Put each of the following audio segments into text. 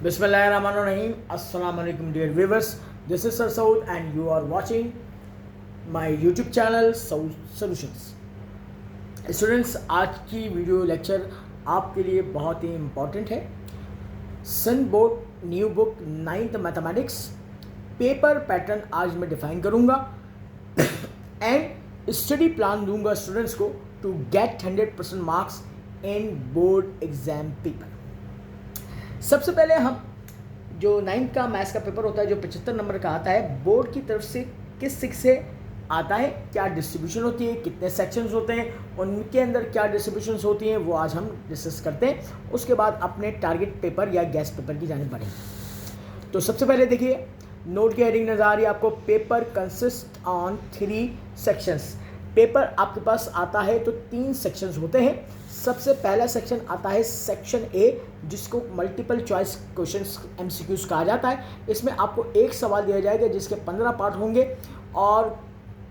Bismillahirrahmanirrahim. Assalamu alaikum dear viewers. This is Sir Saud and you are watching my YouTube channel Saud Solutions. Students, आज की video lecture आपके लिए बहुत ही important है। Sun board new book 9th mathematics paper pattern आज मैं define करूँगा एंड स्टडी प्लान दूंगा स्टूडेंट्स को to get 100% marks in board exam paper. सबसे पहले हम जो 9th का मैथ्स का पेपर होता है जो 75 नंबर का आता है, बोर्ड की तरफ से किस सिक्स से आता है, क्या डिस्ट्रीब्यूशन होती है, कितने सेक्शंस होते हैं, उनके अंदर क्या डिस्ट्रीब्यूशंस होती हैं, वो आज हम डिस्कस करते हैं। उसके बाद अपने टारगेट पेपर या गेस्ट पेपर की जाने पड़ेगी। तो सबसे पहले देखिए, नोट की हेडिंग नजर आ रही है आपको, paper consist on 3 sections. Paper आपके पास आता है तो 3 सेक्शंस होते हैं। सबसे पहला सेक्शन आता है सेक्शन ए, जिसको मल्टीपल चॉइस क्वेश्चंस एमसीक्यूज कहा जाता है। इसमें आपको एक सवाल दिया जाएगा जिसके 15 पार्ट होंगे और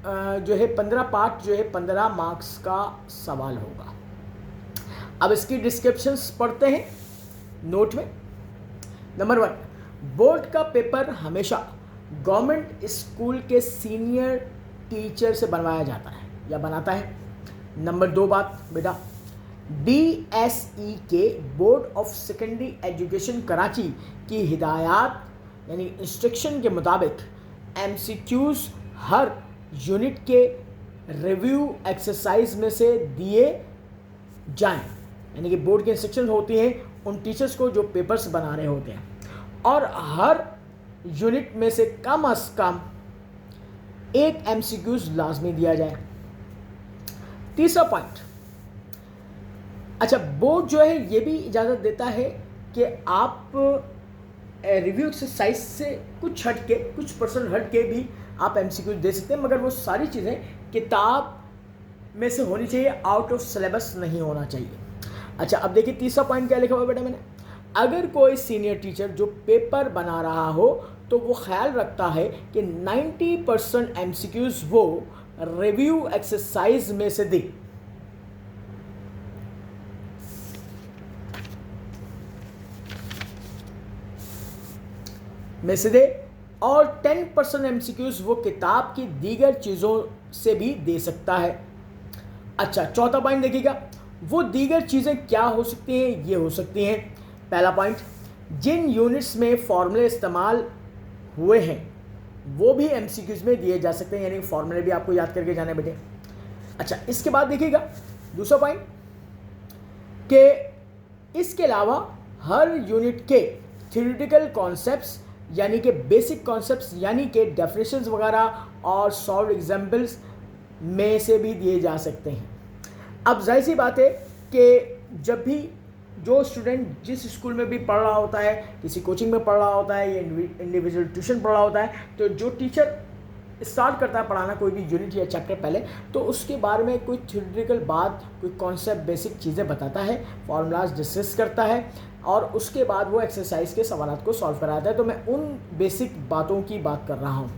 जो है 15 पार्ट जो है 15 मार्क्स का सवाल होगा। अब इसकी डिस्क्रिप्शंस पढ़ते हैं नोट में। नंबर 1, बोर्ड का पेपर हमेशा गवर्नमेंट स्कूल के सीनियर टीचर से बनवाया जाता है या बनाता है। नंबर 2 बात बेटा, DSE के board of secondary education Karachi की हिदायत यानी इंस्ट्रक्शन के मुताबिक MCQs हर यूनिट के रिव्यू एक्सरसाइज में से दिए जाएं। यानी कि बोर्ड की इंस्ट्रक्शन होती हैं उन टीचर्स को जो पेपर्स बना रहे होते हैं, और हर यूनिट में से कम से कम एक MCQs लाजमी दिया जाए। तीसरा पॉइंट, अच्छा, बोर्ड जो है ये भी इजाज़त देता है कि आप रिव्यू एक्सरसाइज से कुछ हट के, कुछ परसेंट हट के भी आप MCQ दे सकते हैं, मगर वो सारी चीज़ें किताब में से होनी चाहिए, आउट ऑफ सिलेबस नहीं होना चाहिए। अच्छा, अब देखिए तीसरा पॉइंट क्या लिखा हुआ है बेटा मैंने, अगर कोई सीनियर टीचर जो पेपर बना रहा हो तो वो ख्याल रखता है कि 90% MCQs वो रिव्यू एक्सरसाइज में से दे। और 10% MCQs वो किताब की दीगर चीज़ों से भी दे सकता है। अच्छा, चौथा पॉइंट देखिएगा, वो दीगर चीज़ें क्या हो सकती हैं, ये हो सकती हैं। पहला पॉइंट, जिन यूनिट्स में फॉर्मूले इस्तेमाल हुए हैं वो भी MCQs में दिए जा सकते हैं, यानी फॉर्मूले भी आपको याद करके जाने बेटे। अच्छा, इसके बाद देखिएगा दूसरा पॉइंट कि इसके अलावा हर यूनिट के थ्योरेटिकल कॉन्सेप्ट्स यानी कि बेसिक कॉन्सेप्ट्स यानी कि डेफिनेशंस वगैरह और सॉल्व एग्जाम्पल्स में से भी दिए जा सकते हैं। अब जाहिर सी बात है कि जब भी जो स्टूडेंट जिस स्कूल में भी पढ़ रहा होता है, किसी कोचिंग में पढ़ रहा होता है या इंडिविजुअल ट्यूशन पढ़ रहा होता है, तो जो टीचर स्टार्ट करता है पढ़ाना कोई भी यूनिट या चैप्टर पहले, तो उसके बारे में कोई थ्योरेटिकल बात, कोई कॉन्सेप्ट, बेसिक चीज़ें बताता है, फॉर्मूलाज डिस्कस करता है और उसके बाद वो एक्सरसाइज के सवालात को सॉल्व कराता है। तो मैं उन बेसिक बातों की बात कर रहा हूँ।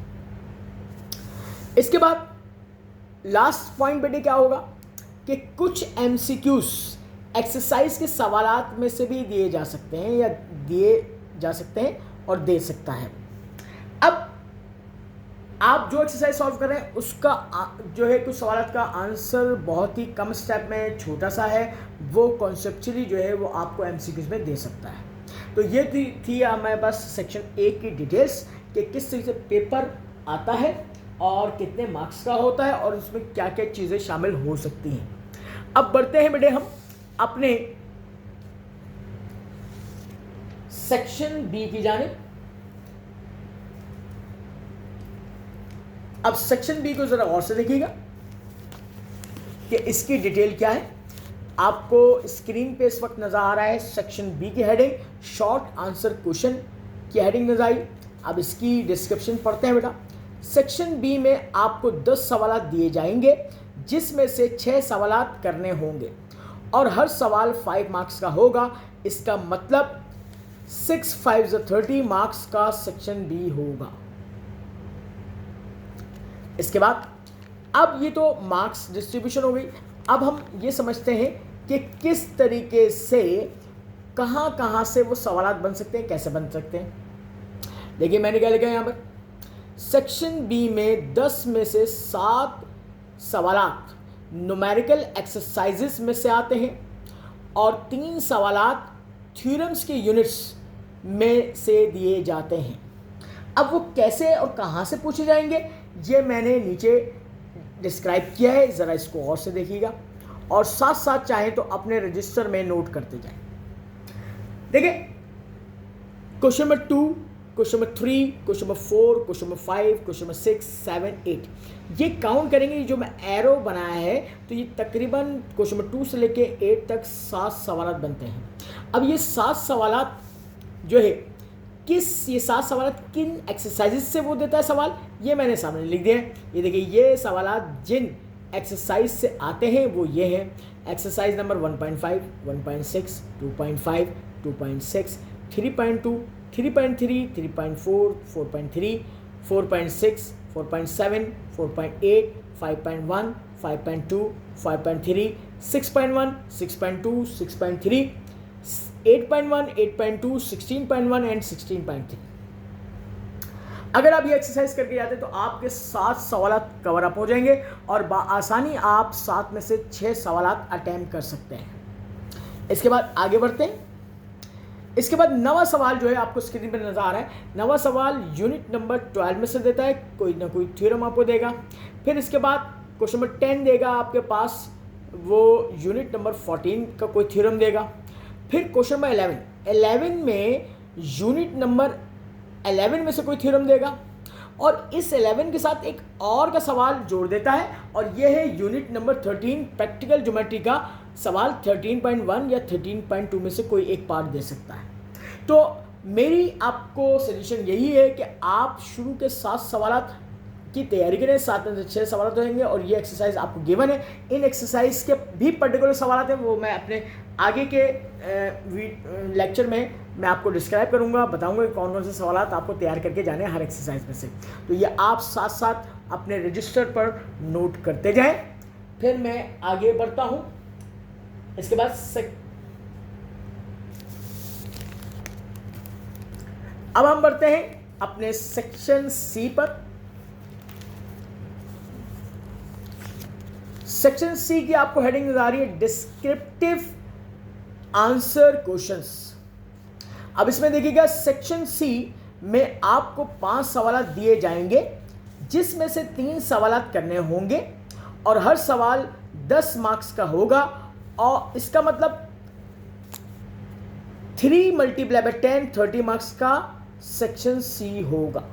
इसके बाद लास्ट पॉइंट बेटे क्या होगा कि कुछ MCQs एक्सरसाइज के सवालात में से भी दिए जा सकते हैं या दिए जा सकते हैं और दे सकता है। अब आप जो एक्सरसाइज सॉल्व कर रहे हैं उसका जो है कुछ सवालात का आंसर बहुत ही कम स्टेप में छोटा सा है, वो कॉन्सेप्चुअली जो है वो आपको MCQs में दे सकता है। तो ये थी हमारे पास सेक्शन ए की डिटेल्स कि किस तरीके से पेपर आता है और कितने मार्क्स का होता है और उसमें क्या क्या चीज़ें शामिल हो सकती हैं। अब बढ़ते हैं बेटे हम अपने सेक्शन बी की जानिब। अब सेक्शन बी को जरा गौर से देखिएगा कि इसकी डिटेल क्या है। आपको स्क्रीन पे इस वक्त नजर आ रहा है सेक्शन बी की हेडिंग, शॉर्ट आंसर क्वेश्चन की हेडिंग नजर आई। अब इसकी डिस्क्रिप्शन पढ़ते हैं बेटा। सेक्शन बी में आपको 10 सवाल दिए जाएंगे जिसमें से 6 सवाल करने होंगे और हर सवाल 5 मार्क्स का होगा। इसका मतलब 6 5 30 मार्क्स का सेक्शन बी होगा। इसके बाद अब ये तो मार्क्स डिस्ट्रीब्यूशन हो गई। अब हम ये समझते हैं कि किस तरीके से कहाँ कहाँ से वो सवालात बन सकते हैं, कैसे बन सकते हैं। देखिए मैंने क्या लिखा है यहाँ पर, सेक्शन बी में 10 में से 7 सवालात न्यूमेरिकल एक्सरसाइजेस में से आते हैं और 3 सवालात थ्योरम्स के यूनिट्स में से दिए जाते हैं। अब वो कैसे और कहाँ से पूछे जाएंगे ये मैंने नीचे डिस्क्राइब किया है, ज़रा इसको और से देखिएगा और साथ साथ चाहें तो अपने रजिस्टर में नोट करते जाएं। देखिए question number 2, question number 3, question number 4, question number 5, question number 6, 7, 8 ये काउंट करेंगे। जो मैं एरो बनाया है तो ये तकरीबन क्वेश्चन नंबर 2 से लेके 8 तक 7 सवाल बनते हैं। अब ये 7 सवाल जो है ये 7 सवाल किन एक्सरसाइजेज से वो देता है सवाल, ये मैंने सामने लिख दिया है। ये देखिए ये सवाल जिन एक्सरसाइज से आते हैं वो ये हैं, एक्सरसाइज नंबर 1.5, 1.6, 2.5, 2.6, 3.2, 3.3, 3.4, 4.3, 4.6, 4.7, 4.8, 5.1, 5.2, 5.3, 6.1, 6.2, 6.3, 8.1, 8.2, 16.1 एंड 16.3। अगर आप ये एक्सरसाइज करके जाते हैं तो आपके 7 सवाल कवर अप हो जाएंगे और आसानी आप 7 में से 6 सवाल अटेम्प्ट कर सकते हैं। इसके बाद आगे बढ़ते हैं। इसके बाद 9वां सवाल जो है आपको स्क्रीन पर नजर आ रहा है। 9वां सवाल यूनिट नंबर 12 में से देता है, कोई ना कोई थ्योरम आपको देगा। फिर इसके बाद क्वेश्चन नंबर 10 देगा आपके पास, वो यूनिट नंबर 14 का कोई थ्योरम देगा। फिर क्वेश्चन नंबर 11 में यूनिट नंबर 11 में से कोई थ्योरम देगा और इस 11 के साथ एक और का सवाल जोड़ देता है और यह है यूनिट नंबर 13 प्रैक्टिकल ज्योमेट्री का सवाल 13.1 या 13.2 में से कोई एक पार्ट दे सकता है। तो मेरी आपको सजेशन यही है कि आप शुरू के 7 सवाल की तैयारी करें, 7 में से 6 सवाल रहेंगे और ये एक्सरसाइज आपको गिवन है। इन एक्सरसाइज के भी पर्टिकुलर सवाल हैं, वो मैं अपने आगे के लेक्चर में मैं आपको डिस्क्राइब करूंगा, बताऊंगा कि कौन कौन से सवाल आपको तैयार करके जाने हैं हर एक्सरसाइज में से। तो ये आप साथ साथ अपने रजिस्टर पर नोट करते जाएं। फिर मैं आगे बढ़ता हूं। इसके बाद अब हम बढ़ते हैं अपने सेक्शन सी पर। सेक्शन सी की आपको हेडिंग नजर आ रही है, डिस्क्रिप्टिव आंसर क्वेश्चंस। अब इसमें देखिएगा सेक्शन सी में आपको 5 सवाल दिए जाएंगे जिसमें से 3 सवाल करने होंगे और हर सवाल 10 मार्क्स का होगा और इसका मतलब 3 मल्टीप्लाई बाय 10 30 मार्क्स का सेक्शन सी होगा।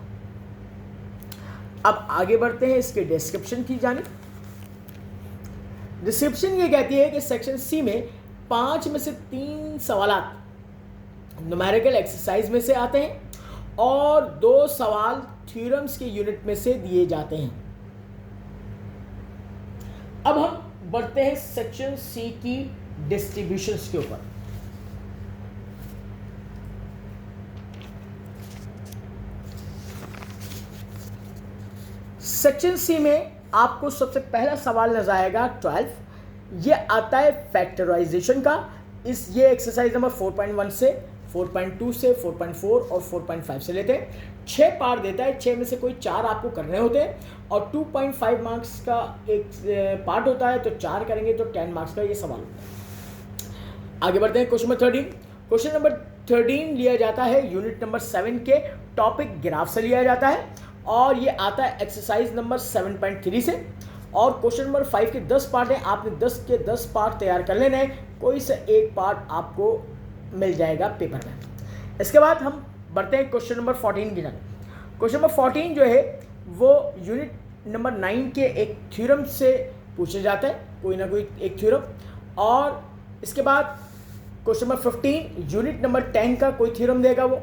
अब आगे बढ़ते हैं इसके डिस्क्रिप्शन की जानिब। डिस्क्रिप्शन ये कहती है कि सेक्शन सी में 5 में से 3 सवाल न्यूमेरिकल एक्सरसाइज में से आते हैं और 2 सवाल थ्योरम्स के यूनिट में से दिए जाते हैं। अब हम बढ़ते हैं सेक्शन सी की डिस्ट्रीब्यूशंस के ऊपर। सेक्शन सी में आपको सबसे पहला सवाल नजर आएगा 12। ये आता है फैक्टराइजेशन का। ये एक्सरसाइज नंबर 4.1 से 4.2 से 4.4 और 4.5 से लेते हैं। 6 पार्ट देता है, 6 में से कोई 4 आपको करने होते हैं और 2.5 मार्क्स का एक पार्ट होता है, तो 4 करेंगे तो 10 मार्क्स का ये सवाल होता है। आगे बढ़ते हैं क्वेश्चन नंबर 13। क्वेश्चन नंबर 13 लिया जाता है यूनिट नंबर 7 के टॉपिक ग्राफ से लिया जाता है और ये आता है एक्सरसाइज नंबर 7.3 से और क्वेश्चन नंबर 5 के 10 पार्ट हैं। आपने 10 के 10 पार्ट तैयार कर लेने हैं, कोई से एक पार्ट आपको मिल जाएगा पेपर में। इसके बाद हम बढ़ते हैं क्वेश्चन नंबर 14 की तरफ। क्वेश्चन नंबर 14 जो है वो यूनिट नंबर 9 के एक थ्योरम से पूछा जाता है, कोई ना कोई एक थ्योरम। और इसके बाद क्वेश्चन नंबर 15 यूनिट नंबर 10 का कोई थ्योरम देगा वो,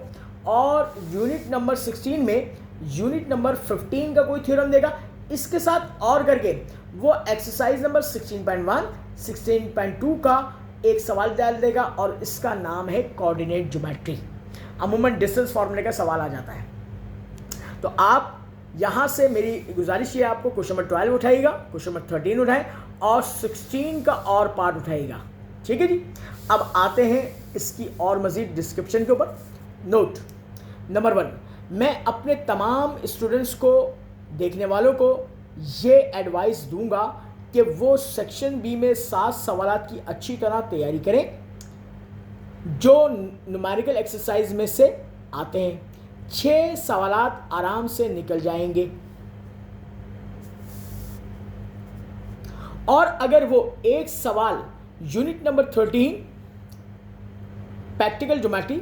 और यूनिट नंबर 16 में यूनिट नंबर 15 का कोई थ्योरम देगा। इसके साथ और करके वो एक्सरसाइज नंबर 16.1 16.2 का एक सवाल डाल देगा और इसका नाम है कोऑर्डिनेट ज्योमेट्री। अमूमन डिस्टेंस फॉर्मूले का सवाल आ जाता है। तो आप यहाँ से मेरी गुजारिश ये आपको क्वेश्चन नंबर 12 उठाइएगा, क्वेश्चन नंबर 13 उठाएं और 16 का और पार्ट उठाइएगा। ठीक है जी। अब आते हैं इसकी और मज़ीद डिस्क्रिप्शन के ऊपर। नोट नंबर 1, मैं अपने तमाम स्टूडेंट्स को, देखने वालों को ये एडवाइस दूंगा कि वो सेक्शन बी में 7 सवालात की अच्छी तरह तैयारी करें जो न्यूमेरिकल एक्सरसाइज में से आते हैं। 6 सवालात आराम से निकल जाएंगे और अगर वो एक सवाल unit number 13 practical geometry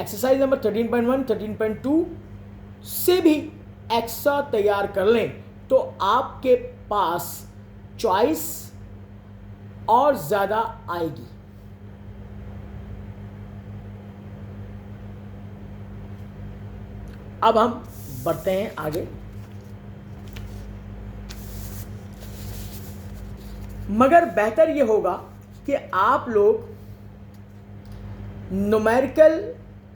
exercise number 13.1 13.2 से भी एक्स्ट्रा तैयार कर लें तो आपके पास चॉइस और ज़्यादा आएगी। अब हम बढ़ते हैं आगे। मगर बेहतर यह होगा कि आप लोग न्यूमेरिकल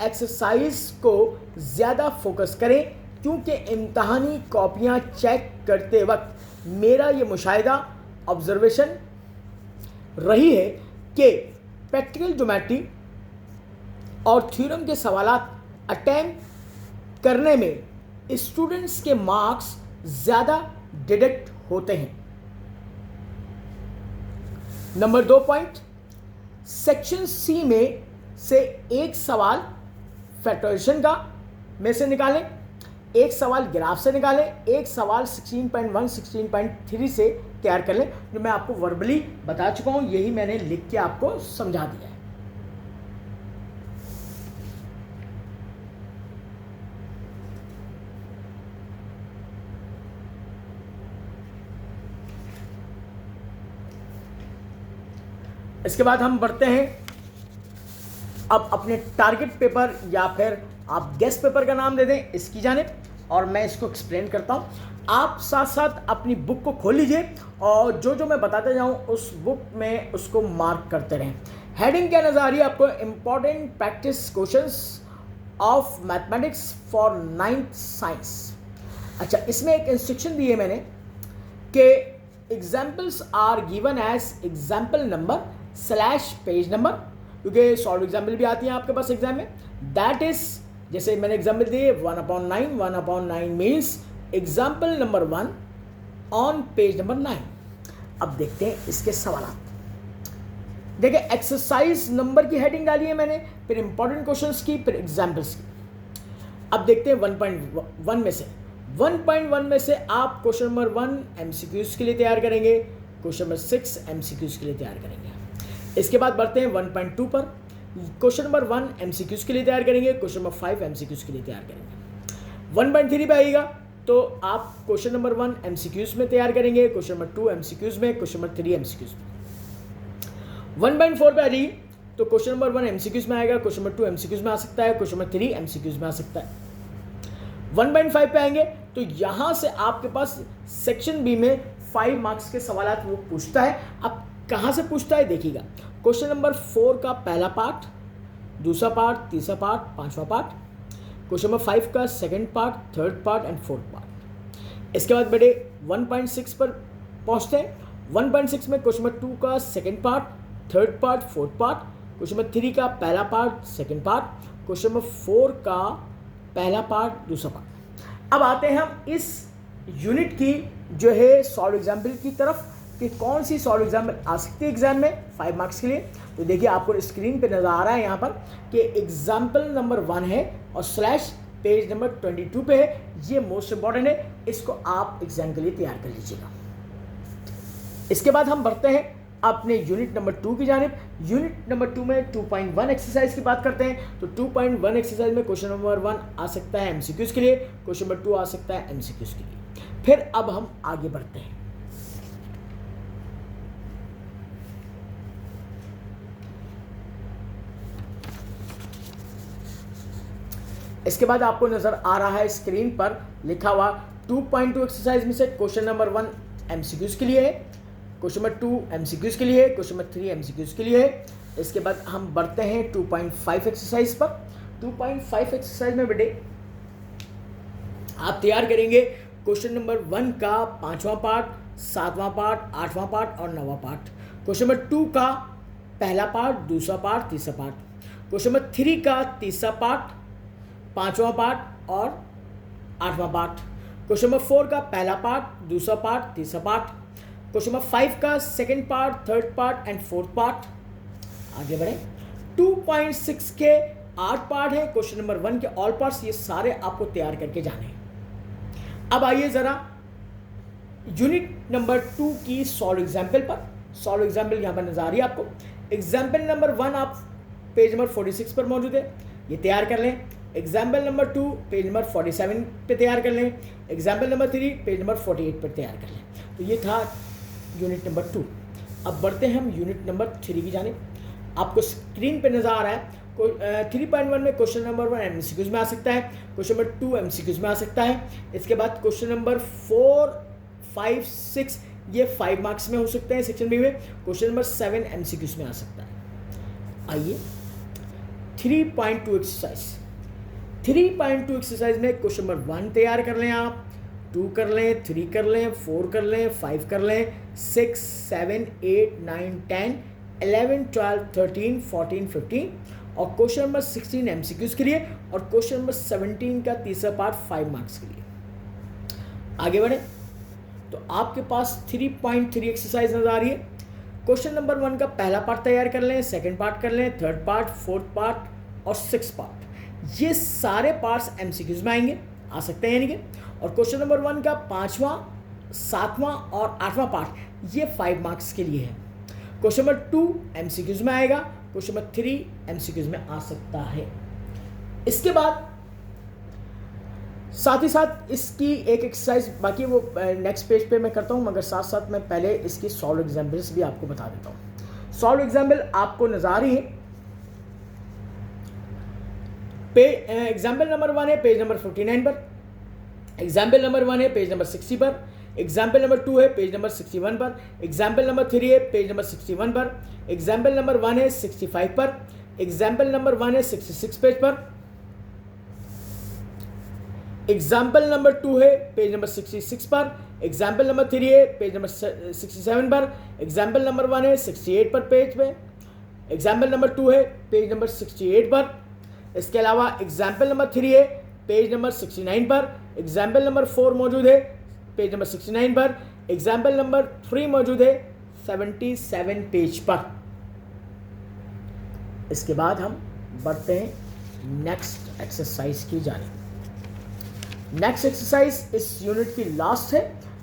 एक्सरसाइज को ज़्यादा फोकस करें, क्योंकि इम्तहानी कॉपियां चेक करते वक्त मेरा ये मुशाहिदा ऑब्जर्वेशन रही है कि प्रैक्टिकल ज्योमेट्री और थ्योरम के सवालात अटेम्प्ट करने में स्टूडेंट्स के मार्क्स ज़्यादा डिडक्ट होते हैं। नंबर 2 पॉइंट, सेक्शन सी में से एक सवाल फैक्टराइजेशन का में से निकालें, एक सवाल ग्राफ से निकालें, एक सवाल 16.1 16.3 से तैयार कर लें। जो मैं आपको वर्बली बता चुका हूं, यही मैंने लिख के आपको समझा दिया है। इसके बाद हम बढ़ते हैं अब अपने टारगेट पेपर या फिर आप गेस्ट पेपर का नाम दे दें इसकी जानिब, और मैं इसको एक्सप्लेन करता हूं। आप साथ साथ अपनी बुक को खोल लीजिए और जो जो मैं बताते जाऊं उस बुक में उसको मार्क करते रहें। हेडिंग क्या नजर आ रही है आपको? Important practice questions of mathematics for 9th science. अच्छा, इसमें एक इंस्ट्रक्शन दी है मैंने कि examples are given as example number / page number, क्योंकि सॉल्व एग्जाम्पल भी आती हैं आपके पास एग्जाम में। दैट इज, जैसे मैंने एग्जाम्पल दिए 1/9, 1/9 means example number 1 on page number 9। अब देखते हैं इसके सवाल। देखिए, एक्सरसाइज नंबर की हेडिंग डाली है मैंने, फिर इंपॉर्टेंट क्वेश्चंस की, फिर एग्जाम्पल्स की। अब देखते हैं 1.1 में से। 1.1 में से आप क्वेश्चन नंबर 1 MCQs के लिए तैयार करेंगे, क्वेश्चन नंबर 6 MCQs के लिए तैयार करेंगे। इसके बाद बढ़ते हैं 1.2 पर। क्वेश्चन नंबर 1 MCQs के लिए तैयार करेंगे, क्वेश्चन नंबर 5 MCQs के लिए तैयार करेंगे। 1.3 पे आएगा तो आप क्वेश्चन नंबर 1 MCQs में तैयार करेंगे, क्वेश्चन नंबर 2 MCQs में, क्वेश्चन नंबर 3 MCQs में। 1.4 पे आ जाइए तो क्वेश्चन नंबर 1 MCQs में आएगा, क्वेश्चन नंबर 2 MCQs में आ सकता है, क्वेश्चन नंबर 3 MCQs में आ सकता है। 1.5 पे आएंगे तो यहां से आपके पास सेक्शन बी में 5 मार्क्स के सवाल वो पूछता है। अब कहां से पूछता है देखिएगा। क्वेश्चन नंबर 4 का पहला पार्ट, दूसरा पार्ट, तीसरा पार्ट, पांचवा पार्ट, क्वेश्चन नंबर 5 का second part, third part and fourth part. इसके बाद बेटे 1.6 पर पहुंचते हैं। 1.6 में क्वेश्चन नंबर 2 का second part, third part, fourth part, question number 3 का पहला part, second part, question number 4 का पहला पार्ट, दूसरा पार्ट। अब आते हैं हम इस यूनिट की जो है सॉल्व एग्जाम्पल की तरफ कि कौन सी सॉल्व एग्जाम्पल आ सकती है एग्जाम में 5 मार्क्स के लिए। तो देखिए, आपको स्क्रीन पे नजर आ रहा है यहाँ पर कि एग्जाम्पल नंबर 1 है और / पेज नंबर 22 पे है। ये मोस्ट इंपॉर्टेंट है, इसको आप एग्जाम के लिए तैयार कर लीजिएगा। इसके बाद हम बढ़ते हैं अपने यूनिट नंबर 2 की जानिब। यूनिट नंबर 2 में 2.1 एक्सरसाइज की बात करते हैं। तो 2.1 एक्सरसाइज में क्वेश्चन नंबर 1 आ सकता है MCQs के लिए, क्वेश्चन नंबर 2 आ सकता है MCQs के लिए। फिर अब हम आगे बढ़ते हैं। इसके बाद आपको नजर आ रहा है स्क्रीन पर लिखा हुआ 2.2 एक्सरसाइज में से क्वेश्चन नंबर 1 MCQs के लिए है, क्वेश्चन नंबर 2 MCQs के लिए है, क्वेश्चन नंबर 3 MCQs के लिए है। इसके बाद हम बढ़ते हैं 2.5 एक्सरसाइज पर। 2.5 एक्सरसाइज में बेटे आप तैयार करेंगे क्वेश्चन नंबर 1 का 5वां पार्ट, 7वां पार्ट, 8वां पार्ट और 9वां पार्ट, क्वेश्चन नंबर 2 का पहला पार्ट, दूसरा पार्ट, तीसरा पार्ट, क्वेश्चन नंबर 3 का तीसरा पार्ट, पांचवा पार्ट और आठवां पार्ट। क्वेश्चन नंबर 4 का पहला पार्ट, दूसरा पार्ट, तीसरा पार्ट। क्वेश्चन नंबर 5 का second part, third part and fourth part. आगे बढ़े। 2.6 के 8 पार्ट है, क्वेश्चन नंबर 1 के ऑल पार्ट्स, ये सारे आपको तैयार करके जाने हैं। अब आइए जरा यूनिट नंबर 2 की सॉल्व एग्जाम्पल पर। सॉल्व एग्जाम्पल यहां पर नजर आ रही है आपको। एग्जाम्पल नंबर 1 आप पेज नंबर 46 पर मौजूद है, ये तैयार कर लें। एग्जाम्पल नंबर 2 पेज नंबर 47 पे तैयार कर लें। एग्जाम्पल नंबर 3 पेज नंबर 48 पर तैयार कर लें। तो ये था यूनिट नंबर 2। अब बढ़ते हैं हम यूनिट नंबर 3 की जानिब। आपको स्क्रीन पे नजर आ रहा है 3.1 में क्वेश्चन नंबर 1 एमसीक्यूज में आ सकता है, क्वेश्चन नंबर 2 एमसीक्यूज में आ सकता है। इसके बाद क्वेश्चन नंबर 4, 5, 6 ये 5 मार्क्स में हो सकते हैं सेक्शन बी में। क्वेश्चन नंबर 7 एमसीक्यूज में आ सकता है। आइए 3.2 एक्सरसाइज। 3.2 एक्सरसाइज में क्वेश्चन नंबर 1 तैयार कर लें आप, 2 कर लें, 3 कर लें, 4 कर लें, 5 कर लें, 6, 7, 8, 9, 10, 11, 12, 13, 14, 15 और क्वेश्चन नंबर 16 एमसीक्यूज के लिए और क्वेश्चन नंबर 17 का तीसरा पार्ट 5 मार्क्स के लिए। आगे बढ़े तो आपके पास 3.3 एक्सरसाइज नजर आ रही है। क्वेश्चन नंबर 1 का पहला पार्ट तैयार कर लें, सेकंड पार्ट कर लें, थर्ड पार्ट, फोर्थ पार्ट और 6 पार्ट। ये सारे पार्ट्स एमसीक्यूज में आएंगे, आ सकते हैं यानी कि। और क्वेश्चन नंबर 1 का 5वां, 7वां और 8वां पार्ट ये 5 मार्क्स के लिए है। क्वेश्चन नंबर 2 एमसीक्यूज में आएगा, क्वेश्चन नंबर 3 एमसीक्यूज में आ सकता है। इसके बाद साथ ही साथ इसकी एक एक्सरसाइज बाकी वो नेक्स्ट पेज पे मैं करता हूँ, मगर साथ साथ मैं पहले इसकी सॉल्व एग्जाम्पल्स भी आपको बता देता हूँ। सॉल्व एग्जाम्पल आपको नजर आ रही है। एग्जाम्पल नंबर 1 है पेज नंबर 59 पर, एग्जाम्पल नंबर 1 है पेज नंबर 60 पर, एग्जाम्पल नंबर 2 है पेज नंबर 61 पर, एग्जाम्पल नंबर 3 है पेज नंबर 61 पर, एग्जाम्पल नंबर 1 है 65 पर, एग्जाम्पल नंबर 1 है 66 पेज पर, एग्जाम्पल नंबर 2 है पेज नंबर 66 पर, एग्जाम्पल नंबर 3 है पेज नंबर 67 पर, एग्जाम्पल नंबर 1 है 68 पर पेज पे, एग्जाम्पल नंबर 2 है पेज नंबर 68 पर। इसके अलावा एग्जाम्पल नंबर 3 है पेज नंबर 69 पर, एग्जाम्पल नंबर 4 मौजूद है पेज नंबर 69 पर, एग्जाम्पल नंबर 3 मौजूद है 77 पेज पर। इसके बाद हम बढ़ते हैं नेक्स्ट एक्सरसाइज की जानिब। नेक्स्ट एक्सरसाइज इस यूनिट की लास्ट है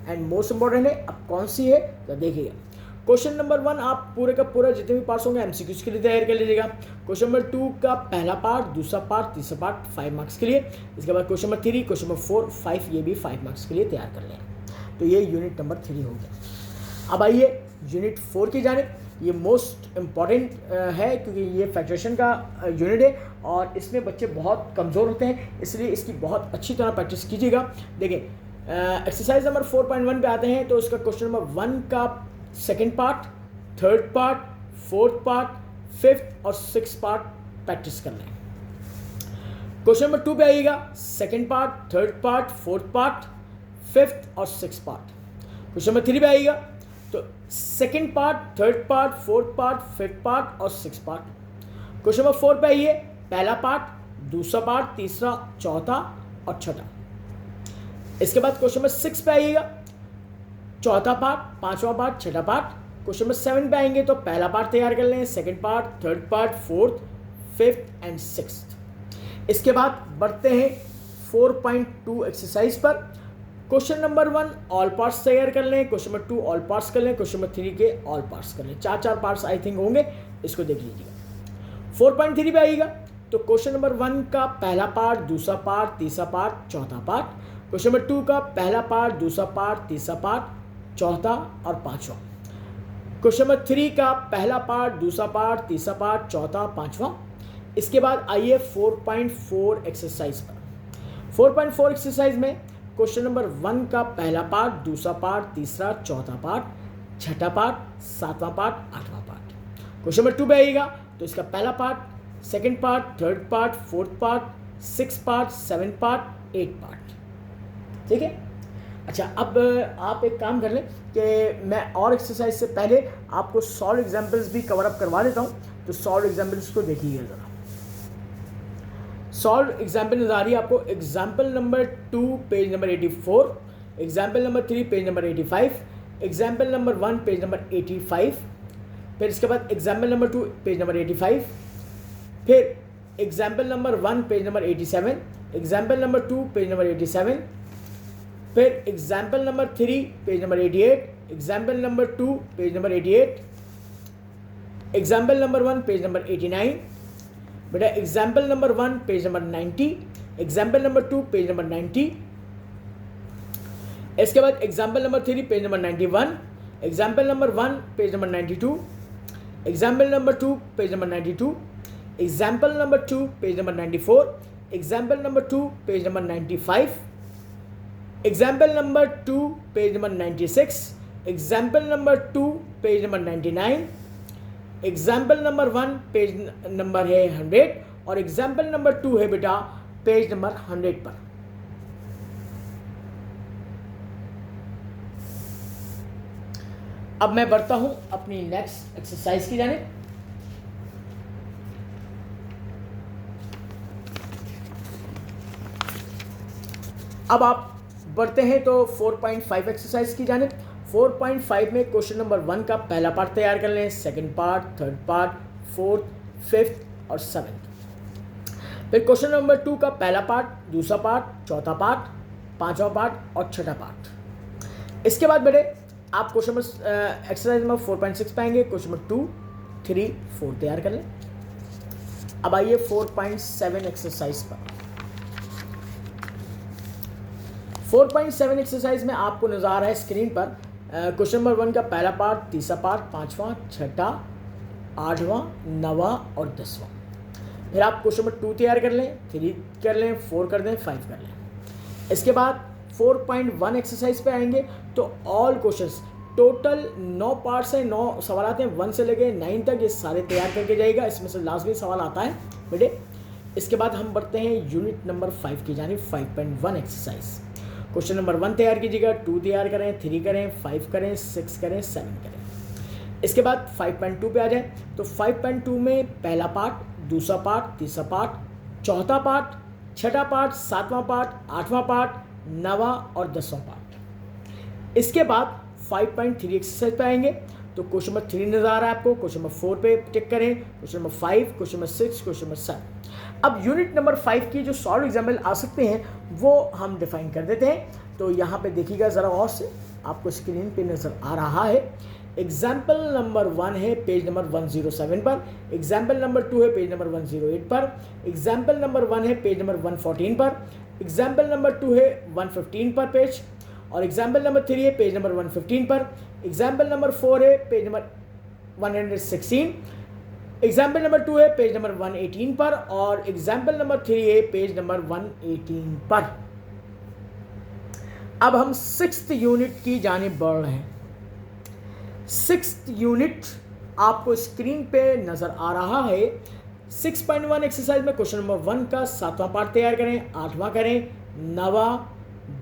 एंड मोस्ट इंपॉर्टेंट है। अब कौन सी है तो देखिएगा। क्वेश्चन नंबर 1 आप पूरे का पूरा जितने भी पार्ट्स होंगे एमसीक्यूज के लिए तैयार कर लीजिएगा। क्वेश्चन नंबर 2 का पहला पार्ट, दूसरा पार्ट, तीसरा पार्ट 5 मार्क्स के लिए। इसके बाद क्वेश्चन नंबर 3, क्वेश्चन नंबर 4, 5 ये भी 5 मार्क्स के लिए तैयार कर लें। तो ये यूनिट नंबर 3 हो गया। अब आइए यूनिट 4 की जानिब। ये मोस्ट इम्पॉर्टेंट है क्योंकि ये फैक्टरेशन का यूनिट है और इसमें बच्चे बहुत कमज़ोर होते हैं, इसलिए इसकी बहुत अच्छी तरह प्रैक्टिस कीजिएगा। देखिए एक्सरसाइज नंबर 4.1 पे आते हैं तो उसका क्वेश्चन नंबर 1 का second part, third part, fourth part, fifth और 6 पार्ट प्रैक्टिस कर लें। क्वेश्चन नंबर 2 पे आइएगा, second part, third part, fourth part, fifth और 6 पार्ट। क्वेश्चन नंबर 3 पे आइएगा तो second part, third part, fourth part, fifth part और 6 पार्ट। क्वेश्चन नंबर 4 पे आइए, पहला पार्ट, दूसरा पार्ट, तीसरा, चौथा और छठा। इसके बाद क्वेश्चन नंबर 6 पे आइएगा, चौथा पार्ट, पांचवा पार्ट, छठा पार्ट। क्वेश्चन नंबर 7 पे आएंगे तो पहला पार्ट तैयार कर लें, second part, third part, fourth, fifth and sixth. इसके बाद बढ़ते हैं 4.2 एक्सरसाइज पर। क्वेश्चन नंबर 1 ऑल पार्ट्स तैयार कर लें, क्वेश्चन नंबर 2 ऑल पार्ट्स कर लें, क्वेश्चन नंबर 3 के ऑल पार्ट्स कर लें। 4 पार्ट्स आई थिंक होंगे, इसको देख लीजिएगा। 4.3 पे आइएगा तो क्वेश्चन नंबर 1 का पहला पार्ट, दूसरा पार्ट, तीसरा पार्ट, चौथा पार्ट। क्वेश्चन नंबर 2 का पहला पार्ट, दूसरा पार्ट, तीसरा पार्ट, चौथा और पांचवा। क्वेश्चन नंबर 3 का पहला पार्ट, दूसरा पार्ट, तीसरा पार्ट, चौथा, पांचवा। इसके बाद आइए 4.4 एक्सरसाइज पर। 4.4 एक्सरसाइज में क्वेश्चन नंबर 1 का पहला पार्ट, दूसरा पार्ट, तीसरा, चौथा पार्ट, छठा पार्ट, सातवां पार्ट, आठवां पार्ट। क्वेश्चन नंबर 2 पे आइएगा तो इसका पहला part, second part, third part, fourth part, 6 part, 7 part, 8 part. ठीक है। अच्छा, अब आप एक काम कर लें कि मैं और एक्सरसाइज से पहले आपको सॉल्व एग्जाम्पल्स भी कवर अप करवा देता हूँ, तो सॉल्व एग्जाम्पल्स को देखिएगा ज़रा। सॉल्व एग्जाम्पल नजर आ रही है आपको। Example number 2 page number 84, example number 3 page number 85, example number 1 page number 85, फिर इसके बाद एग्जाम्पल नंबर 2 पेज नंबर 85, फिर example number 1 page number 87, example number 2 page number 87, फिर example number 3 page number 88, example number 2 page number 88, example number 1 page number 89, बेटा example number 1 page number 90, example number 2 page number 90, इसके बाद example number 3 page number 91, example number 1 page number 92, example number 2 page number 92, example number 2 page number 94, example number 2 page number 95, example number 2 page number 96, example number 2 page number 99, example number 1 page number है 100 और example number 2 है बेटा page number 100 पर। अब मैं बढ़ता हूं अपनी नेक्स्ट एक्सरसाइज की जाने। अब आप बढ़ते हैं तो 4.5 एक्सरसाइज की जाने। 4.5 में क्वेश्चन नंबर 1 का पहला पार्ट तैयार कर लें, second part, third part, fourth, fifth और सेवेंथ। फिर क्वेश्चन नंबर 2 का पहला पार्ट, दूसरा पार्ट, चौथा पार्ट, पांचवा पार्ट और छठा पार्ट। इसके बाद बेटे आप क्वेश्चन नंबर एक्सरसाइज नंबर 4.6 पाएंगे। क्वेश्चन नंबर 2, 3, 4 तैयार कर लें। अब आइए 4.7 एक्सरसाइज पर। 4.7 एक्सरसाइज में आपको नजर आ रहा है स्क्रीन पर क्वेश्चन नंबर 1 का पहला पार्ट, तीसरा पार्ट, पांचवा, छठा, आठवां, नवा और 10वां। फिर आप क्वेश्चन नंबर 2 तैयार कर लें, 3 कर लें, 4 कर दें, 5 कर लें। इसके बाद 4.1 एक्सरसाइज पे आएंगे तो ऑल क्वेश्चंस टोटल 9 पार्ट्स हैं, 9 सवाल आते हैं, 1 से लेके 9 तक ये सारे तैयार करके जाएगा। इसमें से लास्ट भी सवाल आता है बेटे। इसके बाद हम बढ़ते हैं यूनिट नंबर 5 की जानिब। 5.1 एक्सरसाइज। क्वेश्चन नंबर 1 तैयार कीजिएगा, 2 तैयार करें, 3 करें, 5 करें, 6 करें, 7 करें। इसके बाद 5.2 पे आ जाए तो 5.2 में पहला पार्ट, दूसरा पार्ट, तीसरा पार्ट, चौथा पार्ट, छठा पार्ट, सातवां पार्ट, आठवां पार्ट, नवा और 10वां पार्ट। इसके बाद 5.3 एक्सरसाइज पे आएंगे तो क्वेश्चन नंबर 3 नजर आ रहा है आपको, क्वेश्चन नंबर 4 पे टिक करें, question number 5, question number 6, question number 7। अब यूनिट नंबर 5 की जो सॉल्व एग्जाम्पल आ सकते हैं वो हम डिफाइन कर देते हैं। तो यहाँ पे देखिएगा ज़रा और से, आपको स्क्रीन पे नज़र आ रहा है। एग्जाम्पल नंबर 1 है पेज नंबर 107 पर, एग्जाम्पल नंबर 2 है पेज नंबर 108 पर, एग्जाम्पल नंबर 1 है पेज नंबर 114 पर, एग्जाम्पल नंबर 2 है 115 पर पेज, और एग्जाम्पल नंबर 3 है पेज नंबर 115 पर, एग्जाम्पल नंबर 4 है पेज नंबर 116, एग्जाम्पल नंबर 2 है पेज नंबर 118 पर, और एग्जाम्पल नंबर 3 है पेज नंबर 118 पर। अब हम 6th यूनिट की जानिब बढ़ रहे हैं। 6th यूनिट आपको स्क्रीन पे नजर आ रहा है। 6.1 एक्सरसाइज में क्वेश्चन नंबर 1 का 7वां पार्ट तैयार करें, 8वां करें, 9वां,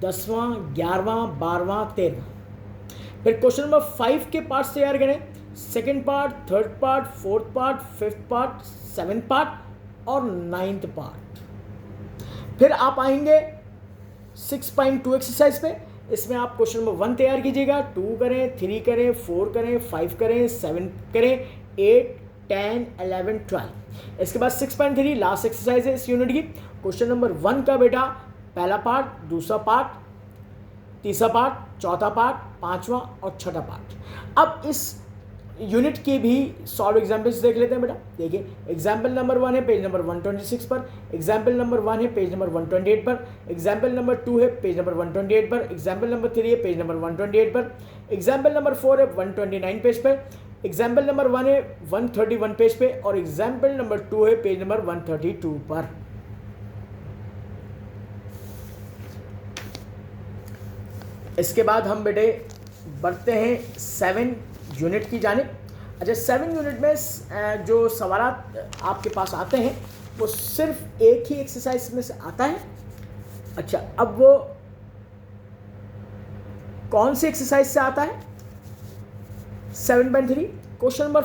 10वां, 11वां, 12वां, 13वां। फिर क्वेश्चन नंबर 5 के पार्ट्स तैयार करें, second part, third part, fourth part, fifth part, 7th part और 9th पार्ट। फिर आप आएंगे 6.2 एक्सरसाइज पे। इसमें आप क्वेश्चन नंबर 1 तैयार कीजिएगा, 2 करें, 3 करें, 4 करें, 5 करें, 7 करें, 8, 10, 11, 12। इसके बाद 6.3 लास्ट एक्सरसाइज है इस यूनिट की। क्वेश्चन नंबर 1 का बेटा पहला पार्ट, दूसरा पार्ट, तीसरा पार्ट, चौथा पार्ट, पांचवा और छठा पार्ट। अब इस यूनिट की भी सॉल्व एग्जाम्पल्स देख लेते हैं बेटा। देखिए एग्जाम्पल नंबर 1 है पेज नंबर 126 पर, एग्जाम्पल नंबर 1 है पेज नंबर 128 पर, एग्जाम्पल नंबर 2 है पेज नंबर 128 पर, एग्जाम्पल नंबर 3 है पेज नंबर 128 पर, एग्जाम्पल नंबर 4 है 129 पेज पर, एग्जाम्पल नंबर 1 है 131 पेज पे, और एग्जाम्पल नंबर 2 है पेज नंबर 132 पर। इसके बाद हम बेटे बढ़ते हैं 7 यूनिट की जानिब। अच्छा 7 यूनिट में जो सवाल आपके पास आते हैं वो सिर्फ एक ही एक्सरसाइज में से आता है। अच्छा अब वो कौन सी एक्सरसाइज से आता है? 7.3 क्वेश्चन नंबर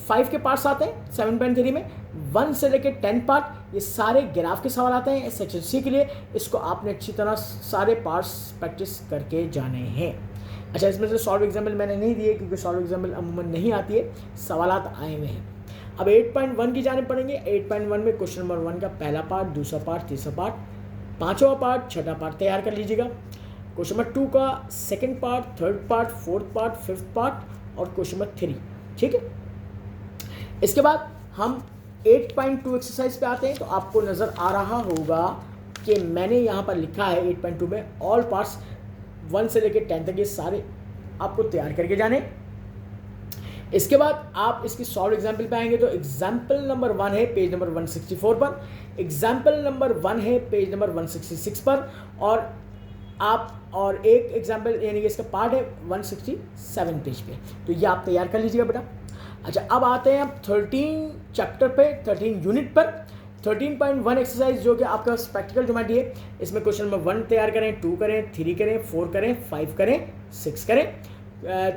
5 के पार्ट्स आते हैं 7.3 में, 1 से लेकर 10 पार्ट, ये सारे ग्राफ के सवाल आते हैं सेक्शन सी के लिए। इसको आपने अच्छी तरह सारे पार्ट्स प्रैक्टिस करके जाने हैं। अच्छा, इसमें से सॉल्व एग्जाम्पल मैंने नहीं दिए क्योंकि सॉल्व एग्जाम्पल अमूमन नहीं आती है, सवालात आए हुए हैं। अब 8.1 की जाने पड़ेंगे। 8.1 में क्वेश्चन नंबर 1 का पहला पार्ट, दूसरा पार्ट, तीसरा पार्ट, पांचवा पार्ट, छठा पार्ट तैयार कर लीजिएगा। क्वेश्चन नंबर 2 का second part, third part, fourth part, fifth part और क्वेश्चन नंबर 3। ठीक है, इसके बाद हम 8.2 एक्सरसाइज पे आते हैं। तो आपको नज़र आ रहा होगा कि मैंने यहाँ पर लिखा है 8.2 में ऑल पार्ट्स 1 से लेकर 10 तक ये सारे आपको तैयार करके जाने। इसके बाद आप इसकी सॉल्व एग्जाम्पल पे आएंगे तो एग्जाम्पल नंबर 1 है पेज नंबर 164 पर, एग्जाम्पल नंबर 1 है पेज नंबर 166 पर, और एक एग्जाम्पल यानी कि इसका पार्ट है 167 पेज पे। तो ये आप तैयार कर लीजिएगा बेटा। अच्छा, अब आते हैं आप 13 चैप्टर पे, 13 यूनिट पर। 13.1 एक्सरसाइज जो कि आपका प्रैक्टिकल ज्योमेट्री है, इसमें क्वेश्चन नंबर 1 तैयार करें, 2 करें, 3 करें, 4 करें, 5 करें, 6 करें।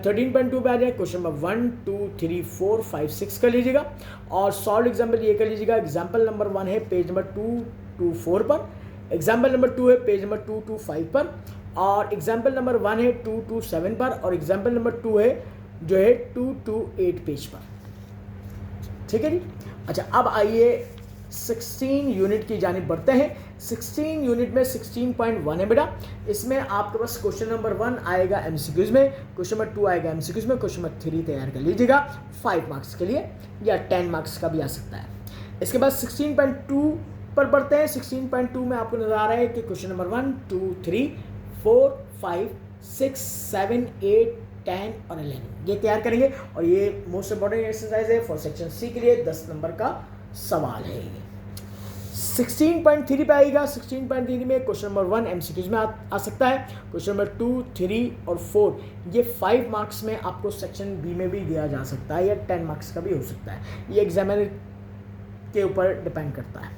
13.2 पे आ जाए, क्वेश्चन नंबर 1, 2, 3, 4, 5, 6 कर लीजिएगा और सॉल्व एग्जाम्पल ये कर लीजिएगा। एग्जाम्पल नंबर 1 है पेज नंबर 224 पर, एग्जाम्पल नंबर 2 है पेज नंबर 225 पर, और एग्जाम्पल नंबर 1 है 227 पर, और एग्जाम्पल नंबर 2 है जो है 228 पेज पर। ठीक है जी। अच्छा, अब आइए 16 यूनिट की जानिब बढ़ते हैं। 16 यूनिट में 16.1 है बेटा। इसमें आपके पास क्वेश्चन नंबर 1 आएगा एमसीक्यूज में, क्वेश्चन नंबर 2 आएगा एमसीक्यूज में, क्वेश्चन नंबर 3 तैयार कर लीजिएगा 5 मार्क्स के लिए या 10 मार्क्स का भी आ सकता है। इसके बाद 16.2 पर बढ़ते हैं। 16.2 में आपको नजर आ रहा है कि क्वेश्चन नंबर 1, 2, 3, 4, 5, 6, 7, 8, 10 और 11 ये तैयार करेंगे और ये मोस्ट इंपॉर्टेंट एक्सरसाइज है फॉर सेक्शन सी के लिए। 10 नंबर का सवाल है। 16.3 पे आएगा। 16.3 में क्वेश्चन नंबर 1 एमसीक्यूज में आ सकता है। क्वेश्चन नंबर 2, 3 और 4 ये 5 मार्क्स में आपको सेक्शन बी में भी दिया जा सकता है या 10 मार्क्स का भी हो सकता है। ये एग्जामिनर के ऊपर डिपेंड करता है।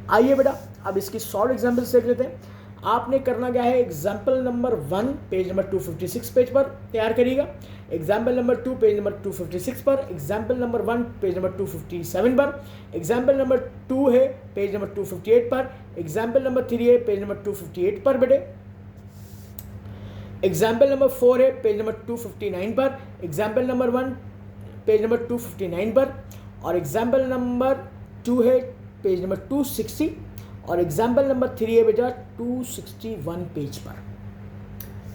आइए बेटा, अब इसकी सॉल्व एग्जाम्पल्स देख लेते हैं। आपने करना क्या है, example number 1 page number 256 page पर तैयार करिएगा, एग्जाम्पल नंबर 2 पेज नंबर 256 पर, एग्जाम्पल नंबर 1 पेज नंबर 257 पर, एग्जाम्पल नंबर 2 है पेज नंबर 258 पर, एग्जाम्पल नंबर 3 है पेज नंबर 258 पर बेटे, एग्जाम्पल नंबर 4 है पेज नंबर 259 पर, एग्जाम्पल नंबर 1 पेज नंबर 259 पर, और एग्जाम्पल नंबर 2 है पेज नंबर 260 और एग्जाम्पल नंबर 3 है बेटा 261 पेज पर।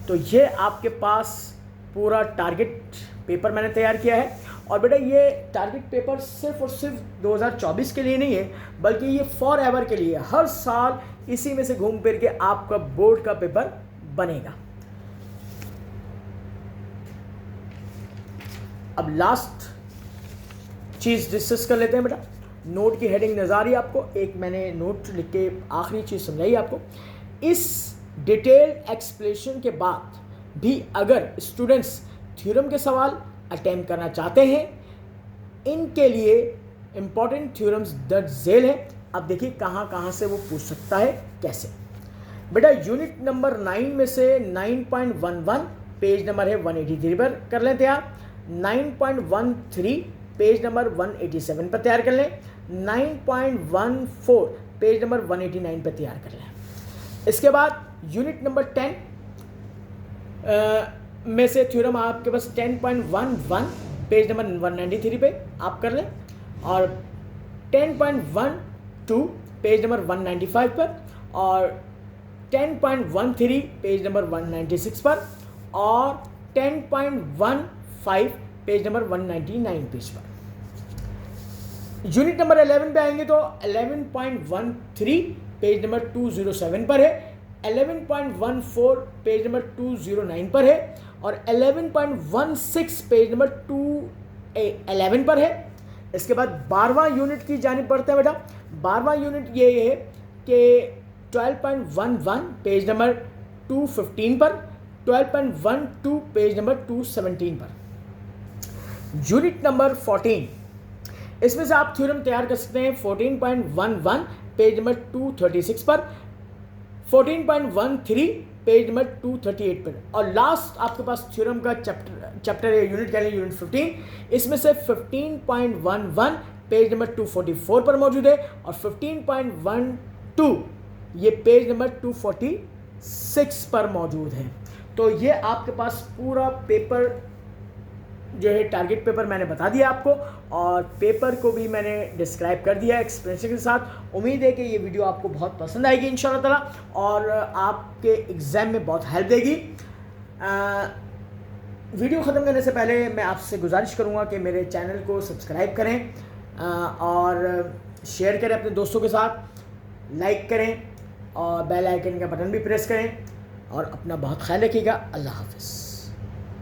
तो ये आपके पास पूरा टारगेट पेपर मैंने तैयार किया है। और बेटा ये टारगेट पेपर सिर्फ और सिर्फ 2024 के लिए नहीं है, बल्कि ये फॉर एवर के लिए। हर साल इसी में से घूम फिर के आपका बोर्ड का पेपर बनेगा। अब लास्ट चीज डिस्कस कर लेते हैं बेटा। नोट की हेडिंग नजर आ रही है आपको, एक मैंने नोट लिख के आखिरी चीज समझाई आपको। इस डिटेल एक्सप्लेनेशन के बाद भी अगर स्टूडेंट्स थ्योरम के सवाल अटेम्प्ट करना चाहते हैं, इनके लिए इंपॉर्टेंट थ्योरम्स दर्ज झेल है। अब देखिए कहाँ से वो पूछ सकता है, कैसे। बेटा यूनिट नंबर 9 में से 9.11 पेज नंबर है 183 पर कर लें तैयार, 9.13 पेज नंबर 187 पर तैयार कर लें, 9.14 पेज नंबर 189 पर तैयार कर लें। इसके बाद यूनिट नंबर 10 में से थ्योरम आपके पास 10.11 पेज नंबर 193 पे आप कर लें, और 10.12 पेज नंबर 195 पर, और 10.13 पेज नंबर 196 पर, और 10.15 पेज नंबर 199 पेज पर। यूनिट नंबर 11 पे आएंगे तो 11.13 पेज नंबर 207 पर है, 11.14 पेज नंबर 209 पर है, और 11.16 पेज नंबर 211 पर है। इसके बाद 12वां यूनिट की जानिब बढ़ते हैं बेटा। 12वां यूनिट ये है कि 12.11 पेज नंबर 215 पर, 12.12 पेज नंबर 217 पर। यूनिट नंबर 14 इसमें से आप थ्योरम तैयार कर सकते हैं 14.11 पेज नंबर 236 पर, 14.13 पेज नंबर 238 पर, और लास्ट आपके पास थ्योरम का चैप्टर है यूनिट कह लें यूनिट 15। इसमें से 15.11 पेज नंबर 244 पर मौजूद है, और 15.12 ये पेज नंबर 246 पर मौजूद है। तो ये आपके पास पूरा पेपर जो है, टारगेट पेपर मैंने बता दिया आपको, और पेपर को भी मैंने डिस्क्राइब कर दिया एक्सप्लेनेशन के साथ। उम्मीद है कि ये वीडियो आपको बहुत पसंद आएगी इंशाल्लाह ताला, और आपके एग्ज़ाम में बहुत हेल्प देगी। वीडियो ख़त्म करने से पहले मैं आपसे गुजारिश करूँगा कि मेरे चैनल को सब्सक्राइब करें और शेयर करें अपने दोस्तों के साथ, लाइक करें और बेल आइकन का बटन भी प्रेस करें, और अपना बहुत ख्याल रखिएगा। अल्लाह हाफ़िज़।